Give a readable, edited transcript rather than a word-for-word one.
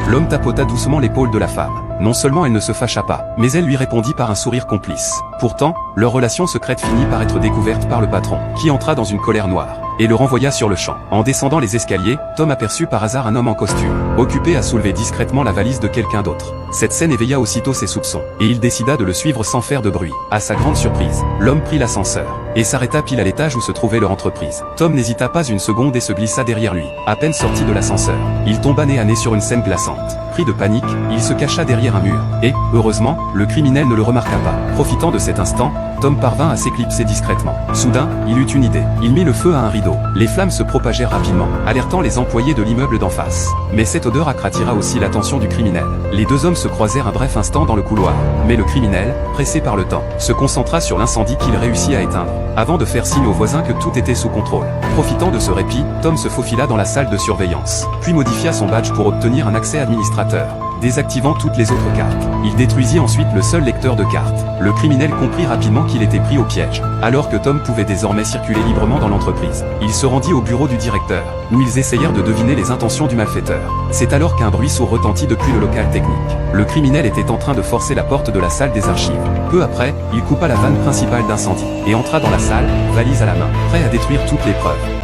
L'homme tapota doucement l'épaule de la femme. Non seulement elle ne se fâcha pas, mais elle lui répondit par un sourire complice. Pourtant, leur relation secrète finit par être découverte par le patron, qui entra dans une colère noire et le renvoya sur le champ. En descendant les escaliers, Tom aperçut par hasard un homme en costume, occupé à soulever discrètement la valise de quelqu'un d'autre. Cette scène éveilla aussitôt ses soupçons, et il décida de le suivre sans faire de bruit. À sa grande surprise, l'homme prit l'ascenseur, et s'arrêta pile à l'étage où se trouvait leur entreprise. Tom n'hésita pas une seconde et se glissa derrière lui. À peine sorti de l'ascenseur, il tomba nez à nez sur une scène glaçante. Pris de panique, il se cacha derrière un mur, et, heureusement, le criminel ne le remarqua pas. Profitant de cet instant, Tom parvint à s'éclipser discrètement. Soudain, il eut une idée. Il mit le feu à un rideau. Les flammes se propagèrent rapidement, alertant les employés de l'immeuble d'en face. Mais cette odeur attira aussi l'attention du criminel. Les deux hommes se croisèrent un bref instant dans le couloir. Mais le criminel, pressé par le temps, se concentra sur l'incendie qu'il réussit à éteindre, avant de faire signe aux voisins que tout était sous contrôle. Profitant de ce répit, Tom se faufila dans la salle de surveillance, puis modifia son badge pour obtenir un accès administrateur, désactivant toutes les autres cartes. Il détruisit ensuite le seul lecteur de cartes. Le criminel comprit rapidement qu'il était pris au piège. Alors que Tom pouvait désormais circuler librement dans l'entreprise, il se rendit au bureau du directeur, où ils essayèrent de deviner les intentions du malfaiteur. C'est alors qu'un bruit sourd retentit depuis le local technique. Le criminel était en train de forcer la porte de la salle des archives. Peu après, il coupa la vanne principale d'incendie, et entra dans la salle, valise à la main, prêt à détruire toutes les preuves.